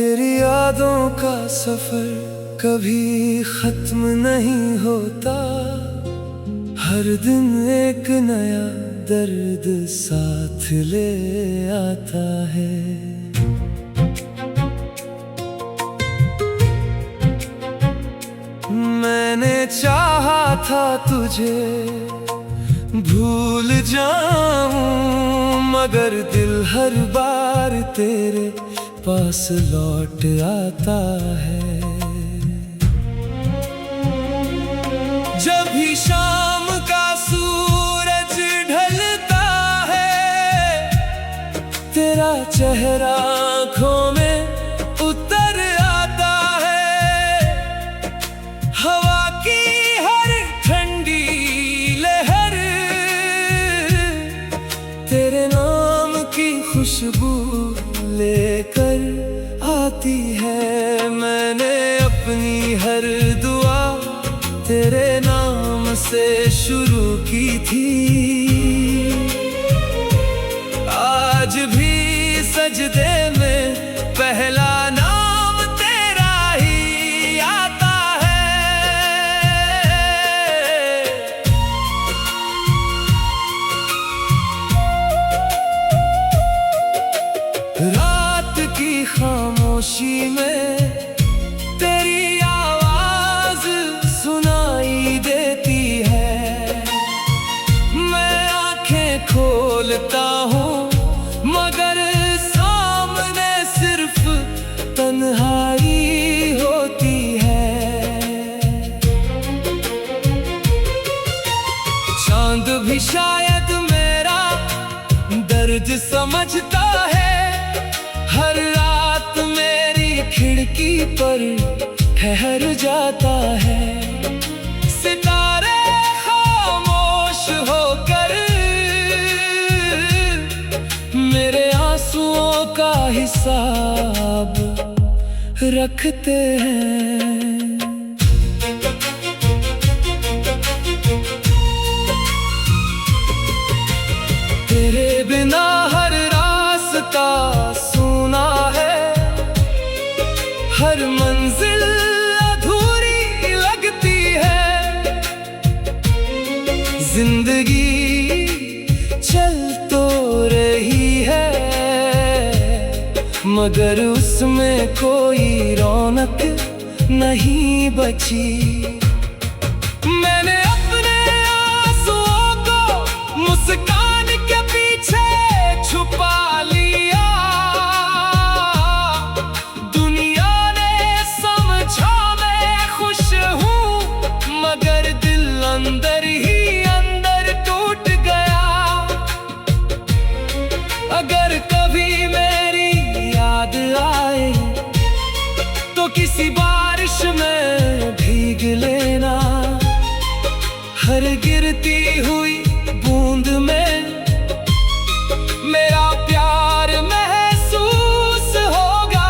तेरी यादों का सफर कभी खत्म नहीं होता, हर दिन एक नया दर्द साथ ले आता है। मैंने चाहा था तुझे भूल जाऊं, मगर दिल हर बार तेरे पास लौट आता है। जब भी शाम का सूरज ढलता है, तेरा चेहरा आँखों में उतर आता है। हवा की हर ठंडी लहर तेरे नाम की खुशबू लेकर आती है। मैंने अपनी हर दुआ तेरे नाम से शुरू की थी, आज भी सजदे में पहला नाम तेरा ही आता है। रात की खामोशी में तेरी आवाज सुनाई देती है। मैं आंखें खोलता हूँ मगर सामने सिर्फ तन्हाई होती है। चांद भी शायद मेरा दर्द समझता है, हर रात मेरी खिड़की पर ठहर जाता है। सितारे खामोश होकर मेरे आंसुओं का हिसाब रखते हैं। तेरे बिना हर रास्ता सूना है, हर मंजिल अधूरी लगती है। जिंदगी चल तो रही है मगर उसमें कोई रौनक नहीं बची। मैंने अपने आंसुओं को मुस्कान के पीछे छुपा लिया। दुनिया ने समझा मैं खुश हूँ मगर दिल अंदर ही अंदर टूट गया। अगर कभी मेरी याद आए तो किसी बारिश में भीग लेना, हर गिरती हुई बूंद में मेरा प्यार महसूस होगा।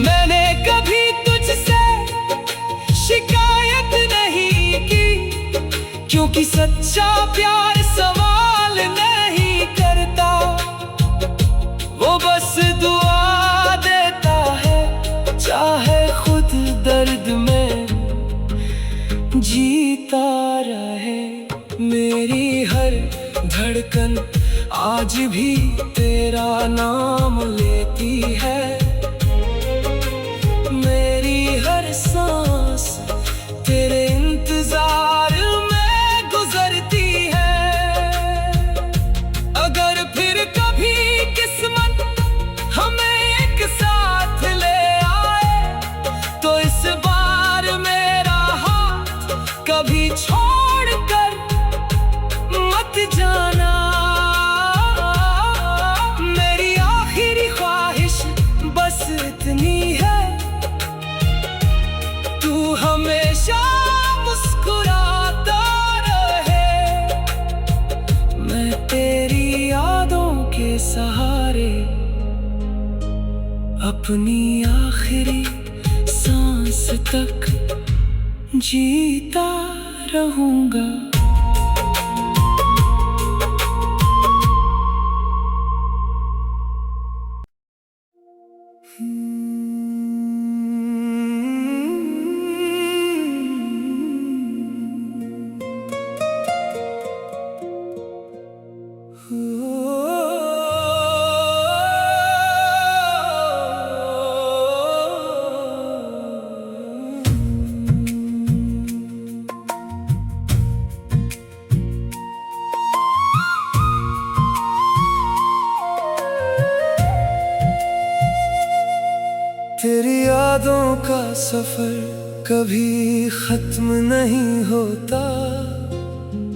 मैंने कभी तुझसे शिकायत नहीं की, क्योंकि सच्चा प्यार सवाल नहीं करता, वो बस दुआ देता है, चाहे खुद दर्द में जीता रहे। मेरी हर धड़कन आज भी तेरा नाम लेती है। मेरी हर सांस तेरे इंतजार में गुजरती है। अगर फिर कभी किस्मत हमें एक साथ ले आए तो इस बार मेरा हाथ कभी छोड़ कर मत जाना। मेरी आखिरी ख्वाहिश बस इतनी है, तू हमेशा मुस्कुराता रहे। मैं तेरी यादों के सहारे अपनी आखिरी सांस तक जीता रहूंगा। यादों का सफर कभी खत्म नहीं होता,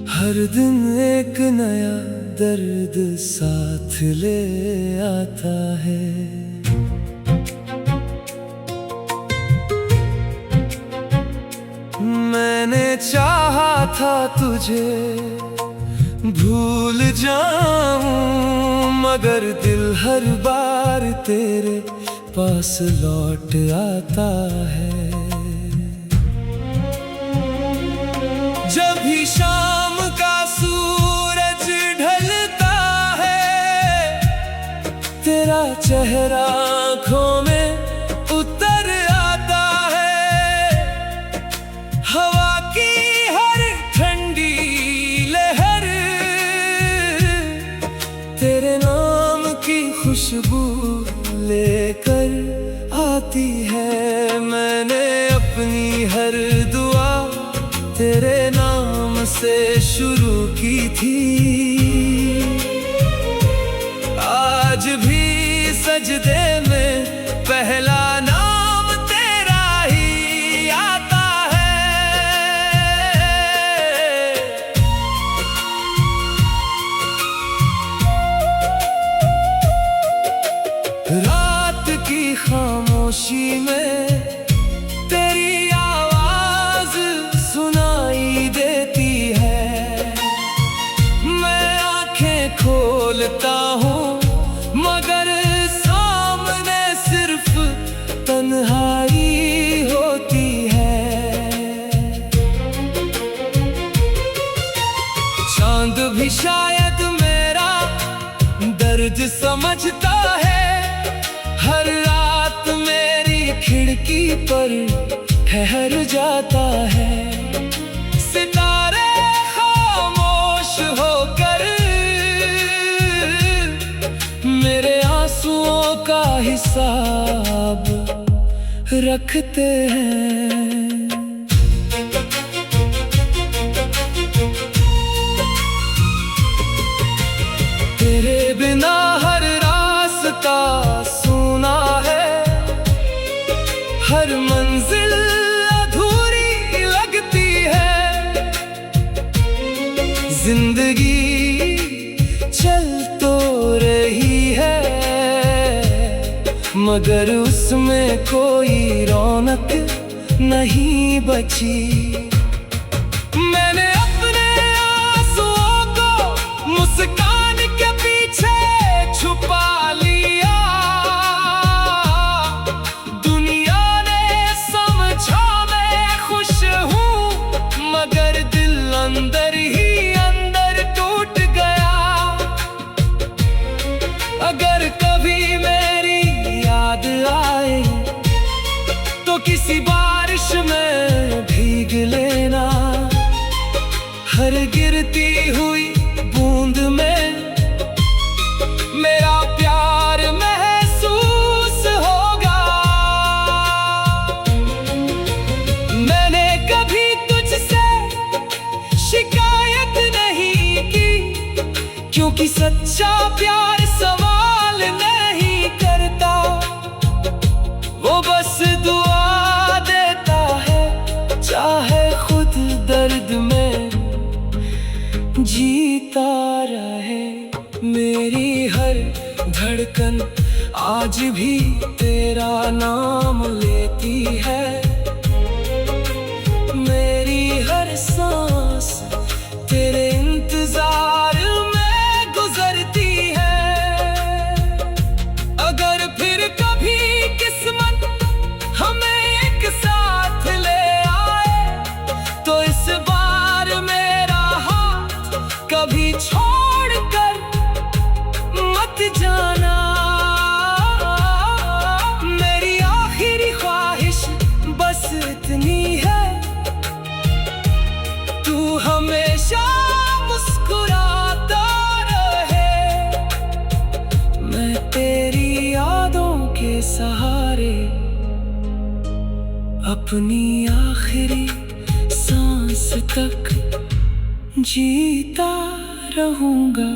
हर दिन एक नया दर्द साथ ले आता है। मैंने चाहा था तुझे भूल जाऊं, मगर दिल हर बार तेरे पास लौट आता है। जब भी शाम का सूरज ढलता है, तेरा चेहरा आँखों में उतर आता है। हवा की हर ठंडी लहर तेरे नाम की खुशबू लेकर आती है। मैंने अपनी हर दुआ तेरे नाम से शुरू की थी, आज भी सजदे में पहला नाम तेरा ही आता है। रात की खामोशी में तेरी आवाज सुनाई देती है। मैं आंखें खोलता हूँ मगर सामने सिर्फ तन्हाई होती है। चांद भी शायद मेरा दर्द समझता है, हर रात मेरी खिड़की पर ठहर जाता है। सितारे खामोश होकर मेरे आंसुओं का हिसाब रखते हैं। तेरे बिना हर रास्ता सूना है, हर मंजिल अधूरी लगती है। जिंदगी चल तो रही है मगर उसमें कोई रौनक नहीं बची। मैंने अपने आंसुओं को मुस्कान के पीछे छुपा लिया। दुनिया ने समझा मैं खुश हूँ मगर दिल अंदर ही अंदर टूट गया। अगर कभी मेरी याद आए तो किसी बारिश में भीग लेना, हर गिरती हुई बूंद में मेरा प्यार महसूस होगा। मैंने कभी तुझसे शिकायत नहीं की, क्योंकि सच्चा प्यार सवाल नहीं करता, वो बस दुआ देता है, चाहे खुद दर्द में जीता रहे। मेरी हर धड़कन आज भी तेरा नाम लेती है। मेरी हर सांस तेरे इंतजार में गुजरती है। अगर फिर कभी किस्मत हमें एक साथ ले आए तो इस बार मेरा हाथ कभी छोड़ कर मत जाना। मेरी आखिरी ख्वाहिश बस इतनी है, तू हमेशा मुस्कुराता रहे। मैं तेरी यादों के सहारे अपनी आखिरी सांस तक जीता रहूंगा।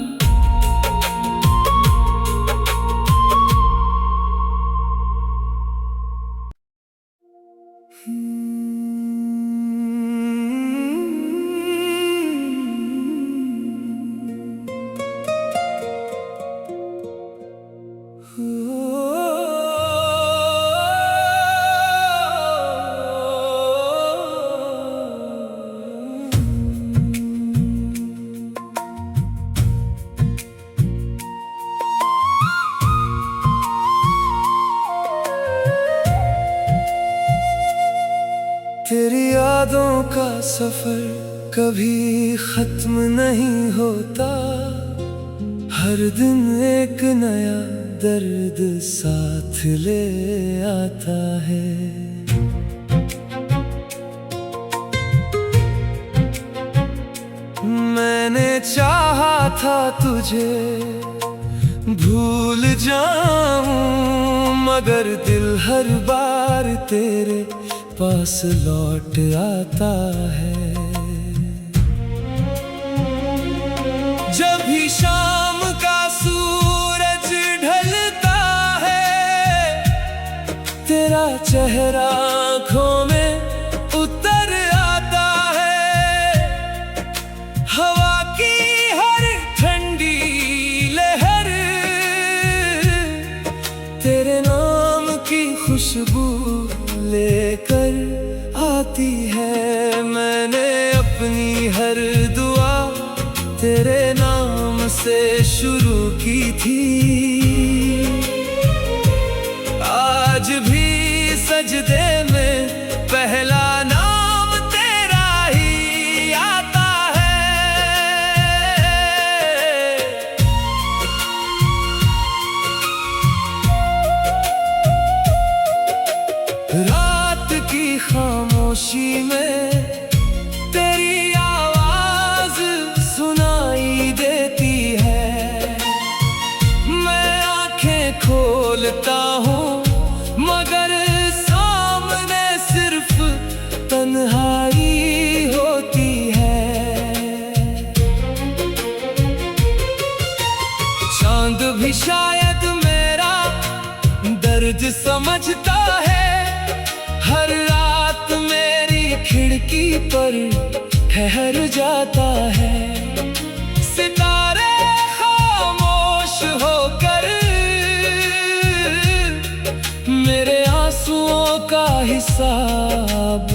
का सफर कभी खत्म नहीं होता, हर दिन एक नया दर्द साथ ले आता है। मैंने चाहा था तुझे भूल जाऊं, मगर दिल हर बार तेरे पास लौट आता है। जब भी शाम का सूरज ढलता है, तेरा चेहरा आँखों में उतर आता है। हवा की हर ठंडी लहर तेरे नाम की खुशबू लेकर आती है। मैंने अपनी हर दुआ तेरे नाम से शुरू की थी, आज भी सजदे में पहला नाम तेरा ही आता है। रात की खामोशी में तेरी आवाज सुनाई देती है। मैं आंखें खोलता हूँ मगर सामने सिर्फ तन्हाई होती है। चांद भी शायद मेरा दर्द समझता है, हर रात मेरी खिड़की पर ठहर जाता है। सितारे खामोश होकर मेरे आंसुओं का हिसाब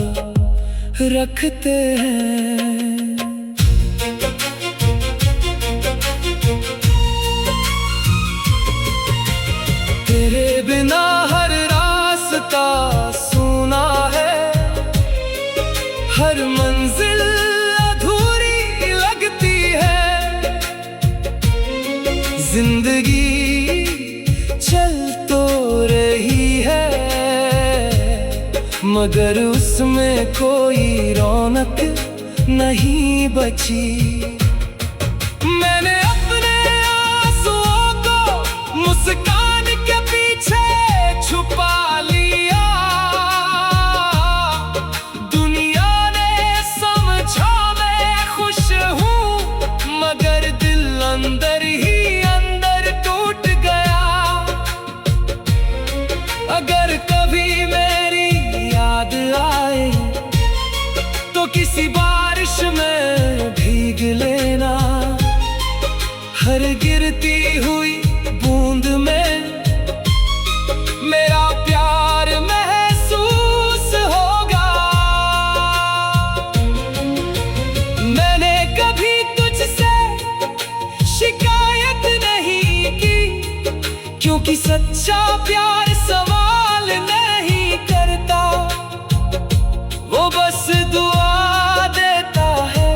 रखते हैं। तेरे बिना हर रास्ता सूना है, हर मंजिल अधूरी लगती है। जिंदगी चल तो रही है मगर उसमें कोई रौनक नहीं बची। मैंने अपने आंसुओं को मुस्कान के पीछे छुपा लिया। दुनिया ने समझा मैं खुश हूँ मगर दिल अंदर ही अंदर टूट गया। अगर कभी मेरी याद आए तो किसी बारिश में भीग लेना, हर गिरती हुई बूंद में मेरा प्यार महसूस होगा। मैंने कभी तुझसे शिकायत नहीं की, क्योंकि सच्चा प्यार सवाल नहीं करता, वो बस दुआ देता है,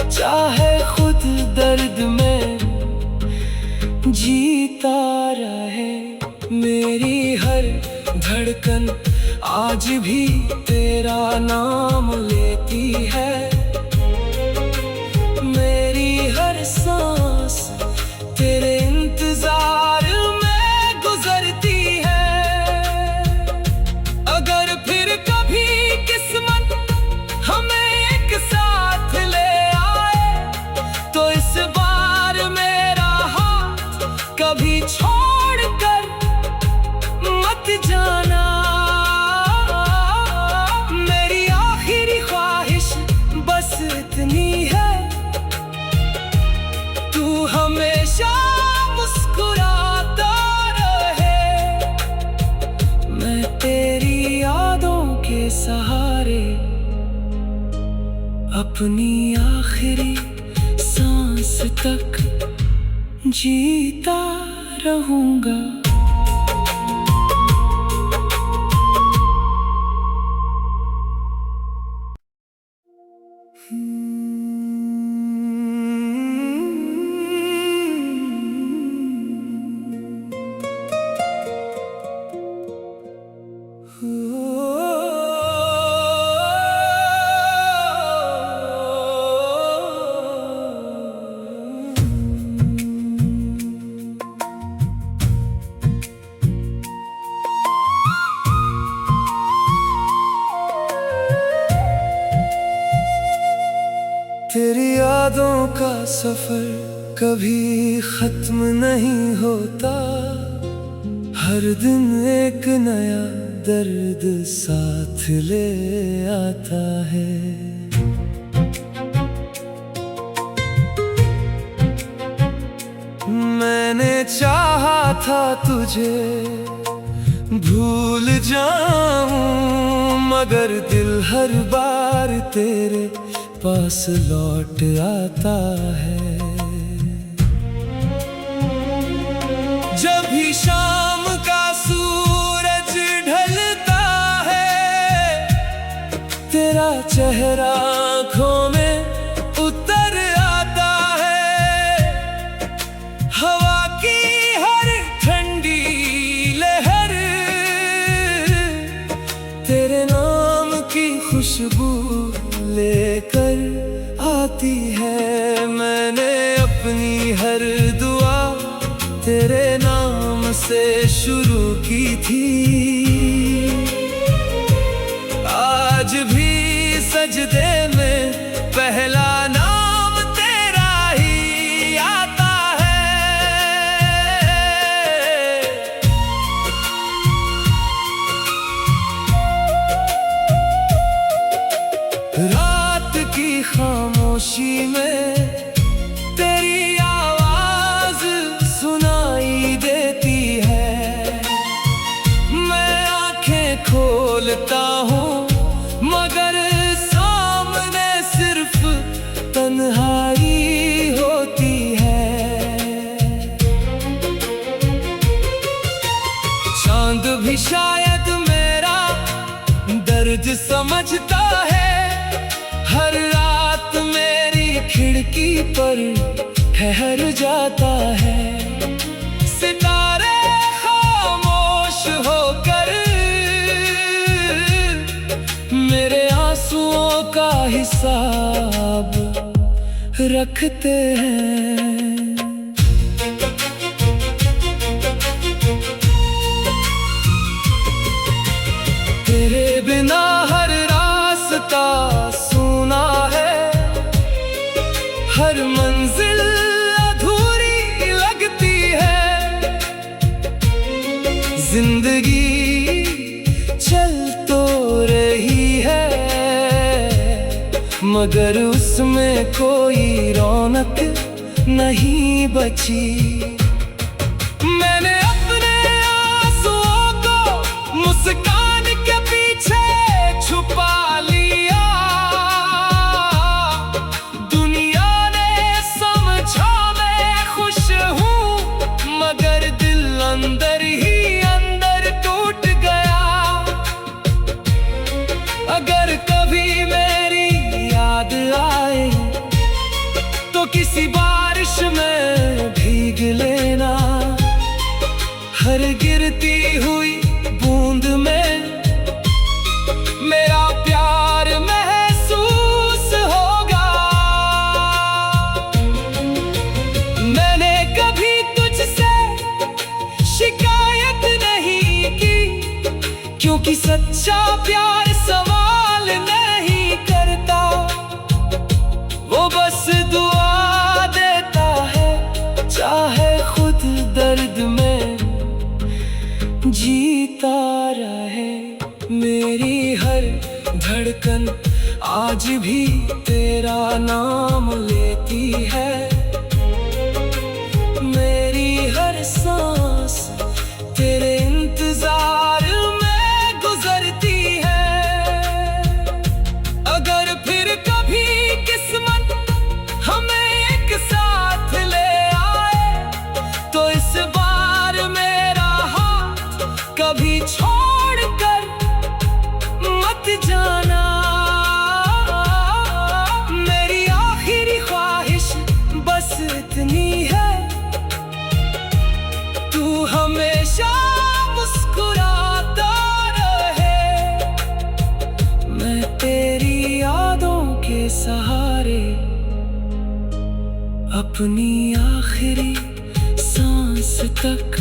चाहे खुद दर्द में जीता रहे। मेरी हर धड़कन आज भी तेरा नाम लेती है। मेरी हर सांस तेरे इंतजार में गुजरती है। अगर फिर कभी किस्मत हमें एक साथ ले आए तो इस बार मेरा हाथ कभी छोड़ कर मत जाना। मेरी आखिरी ख्वाहिश बस इतनी है, तू हमेशा मुस्कुराता रहे। मैं तेरी यादों के सहारे अपनी आखिरी सांस तक जीता रहूंगा। यादों का सफर कभी खत्म नहीं होता, हर दिन एक नया दर्द साथ ले आता है। मैंने चाहा था तुझे भूल जाऊं, मगर दिल हर बार तेरे पास लौट आता है। जब भी शाम का सूरज ढलता है, तेरा चेहरा आँखों में उतर आता है। हवा की हर ठंडी लहर तेरे नाम की खुशबू लेकर आती है। मैंने अपनी हर दुआ तेरे नाम से शुरू की थी, आज भी सजदे में पहला नाम तेरा ही आता है। रात की खामोशी में तेरी आवाज सुनाई देती है। मैं आंखें खोलता हूँ मगर सामने सिर्फ तन्हाई होती है। चांद भी शायद मेरा दर्द समझता है, हर रात मेरी खिड़की पर ठहर जाता है। सितारे खामोश होकर मेरे आंसुओं का हिसाब रखते हैं। तेरे बिना हर रास्ता सूना है, हर मंजिल अधूरी लगती है। जिंदगी चल तो रही है मगर उसमें कोई रौनक नहीं बची। मैंने अपने आंसुओं को मुस्कान के पीछे छुपा लिया। दुनिया ने समझा मैं खुश हूँ मगर दिल अंदर ही अंदर टूट गया। अगर कभी मेरी याद आए तो किसी बारिश में भीग लेना, हर गिरती हुई बूंद में मेरा प्यार महसूस होगा। मैंने कभी तुझसे शिकायत नहीं की, क्योंकि सच्चा प्यार सवाल नहीं करता, वो बस दुआ देता है, चाहे खुद दर्द में जीता रहे। मेरी हर धड़कन आज भी तेरा नाम लेती है। मेरी हर सांस तेरे इंतजार में गुजरती है। अगर फिर कभी किस्मत हमें एक साथ ले आए तो इस बार मेरा हाथ कभी छोड़ कर मत जाना। मेरी आखिरी ख्वाहिश बस इतनी है, तू हमेशा मुस्कुराता रहे। मैं तेरी यादों के सहारे अपनी आखिरी सांस तक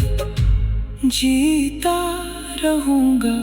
जीता रहूंगा।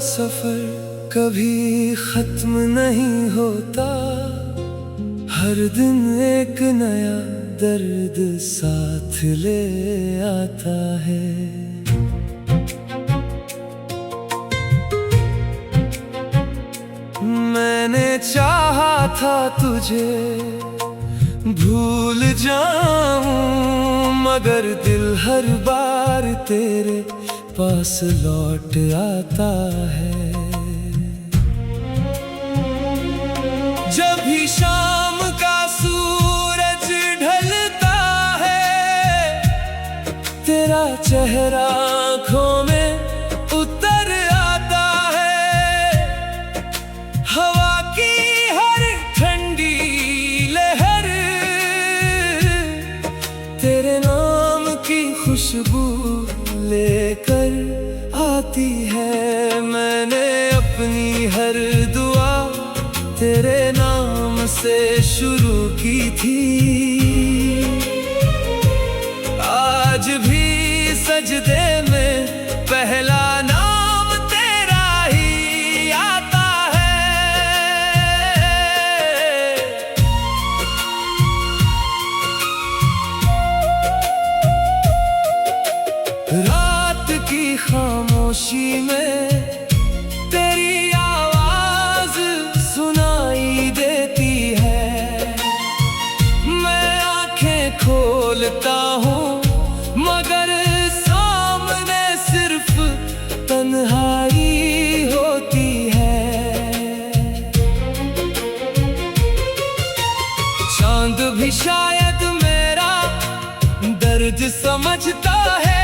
सफर कभी खत्म नहीं होता, हर दिन एक नया दर्द साथ ले आता है। मैंने चाहा था तुझे भूल जाऊं, मगर दिल हर बार तेरे पास लौट आता है। जब भी शाम का सूरज ढलता है, तेरा चेहरा आँखों में उतर आता है। हवा की हर ठंडी लहर तेरे नाम की खुशबू लेकर आती है। मैंने अपनी हर दुआ तेरे नाम से शुरू की थी, आज भी सजदे में पहला नाम तेरा ही आता है। रात की खामोशी में तेरी आवाज सुनाई देती है। मैं आंखें खोलता हूँ मगर सामने सिर्फ तन्हाई होती है। चांद भी शायद मेरा दर्द समझता है।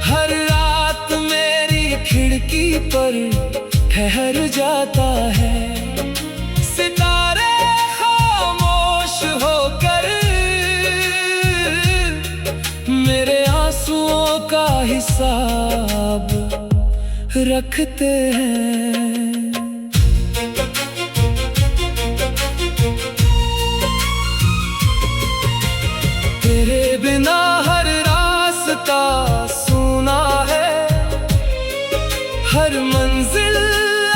हर रात मेरी खिड़की पर ठहर जाता है। सितारे खामोश होकर मेरे आंसुओं का हिसाब रखते हैं। तेरे बिना हर रास्ता सूना है, हर मंजिल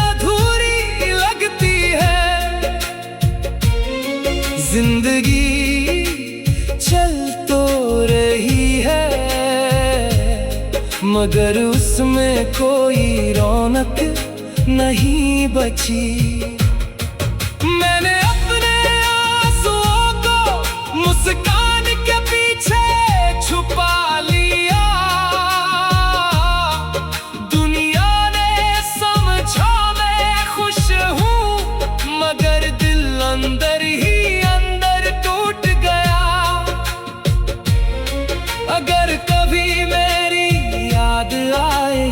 अधूरी लगती है। जिंदगी चल तो रही है मगर उसमें कोई रौनक नहीं बची। मैंने अपने आंसुओं को मुस्कान के पीछे छुपा लिया। दुनिया ने समझा मैं खुश हूँ मगर दिल अंदर ही अंदर टूट गया। अगर कभी मेरी याद आए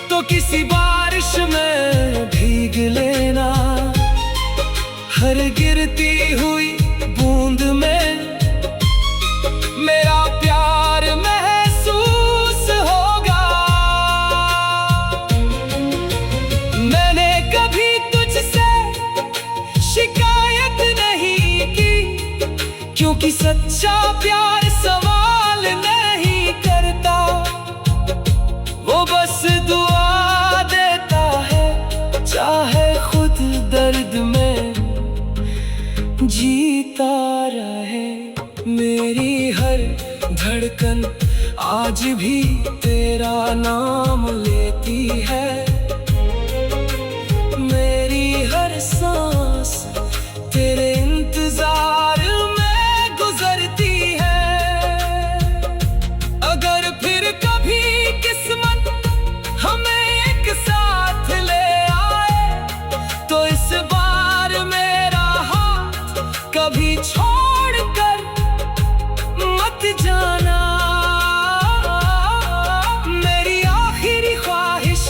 तो किसी बारिश में भीग लेना। हर गिरती हुई बूंद में मेरा प्यार महसूस होगा। मैंने कभी तुझसे शिकायत नहीं की, क्योंकि सच्चा प्यार सवाल नहीं करता। वो बस दुआ देता है, चाहे खुद दर्द में जीता रहे। मेरी हर धड़कन आज भी तेरा नाम लेती है। मेरी हर सांस तेरे इंतजार में गुजरती है। अगर फिर कभी किस्मत हमें एक साथ ले आए तो इस बार मेरा हाथ कभी छोड़ कर मत जाना। मेरी आखिरी ख्वाहिश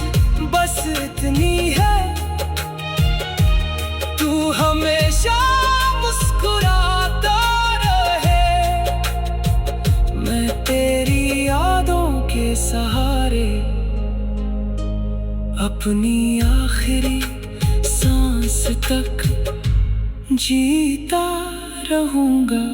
बस इतनी है, तू हमेशा मुस्कुराता रहे। मैं तेरी यादों के सहारे अपनी आखिरी सांस तक जीता रहूंगा।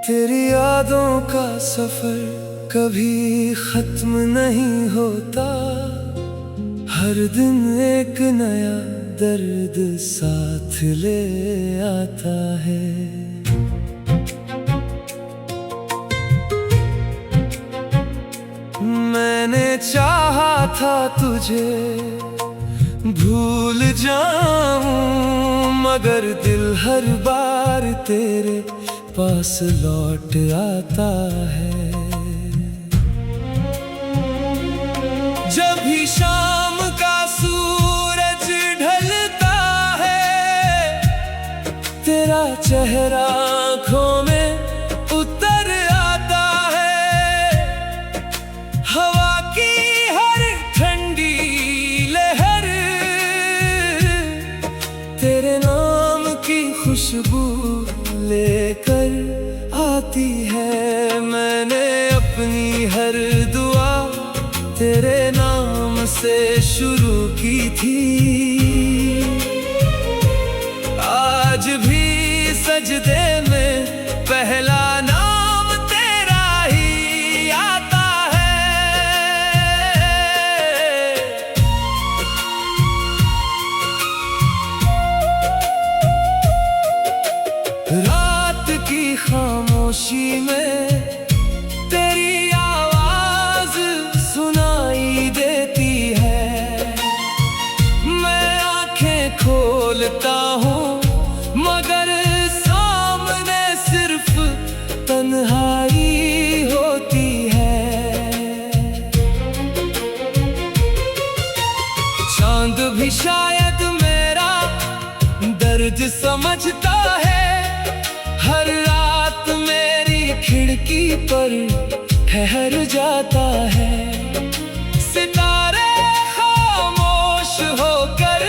तेरी यादों का सफर कभी खत्म नहीं होता, हर दिन एक नया दर्द साथ ले आता है। मैंने चाहा था तुझे भूल जाऊं, मगर दिल हर बार तेरे पास लौट आता है। जब भी शाम का सूरज ढलता है, तेरा चेहरा आँखों में उतर आता है। हवा की हर ठंडी लहर तेरे नाम की खुशबू लेकर आती है। मैंने अपनी हर दुआ तेरे नाम से शुरू की थी, आज भी सजदे में पहला नाम तेरा ही आता है। रात की खामोशी में तेरी आवाज सुनाई देती है। मैं आंखें खोलता हूँ मगर सामने सिर्फ तन्हाई होती है। चांद भी शायद मेरा दर्द समझता है, हर रात मेरी खिड़की पर ठहर जाता है। सितारे खामोश होकर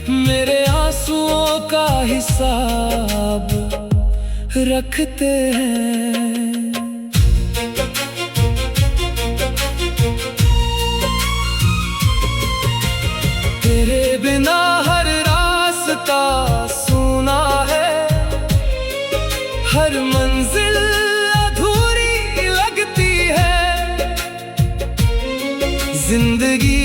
मेरे आंसुओं का हिसाब रखते हैं। तेरे बिना हर रास्ता सूना है, हर मंजिल अधूरी लगती है। जिंदगी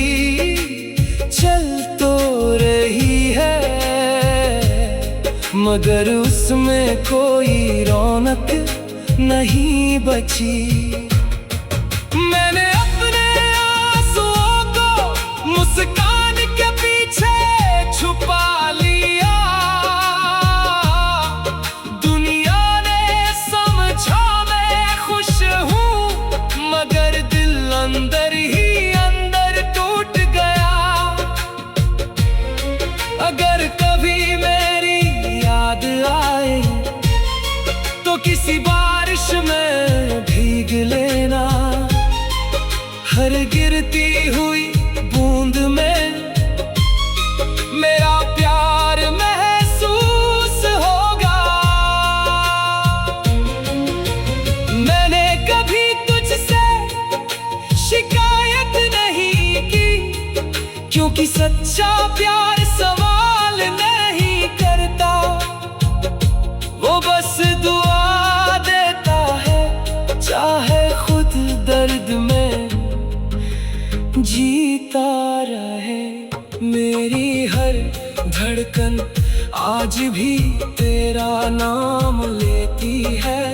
चल तो रही है मगर उसमें कोई रौनक नहीं बची। मैंने अपने आंसुओं को मुस्कान के पीछे छुपा लिया। दुनिया ने समझा मैं खुश हूँ मगर दिल अंदर ही अंदर टूट गया। अगर कभी मेरी याद आए तो किसी बारिश में भीग लेना, हर गिरती हुई बूंद में मेरा प्यार महसूस होगा। मैंने कभी तुझसे शिकायत नहीं की, क्योंकि सच्चा प्यार सवाल नहीं करता, वो बस दुआ देता है। चाहे खुद दर्द में जीता रहे, मेरी हर धड़कन आज भी तेरा नाम लेती है।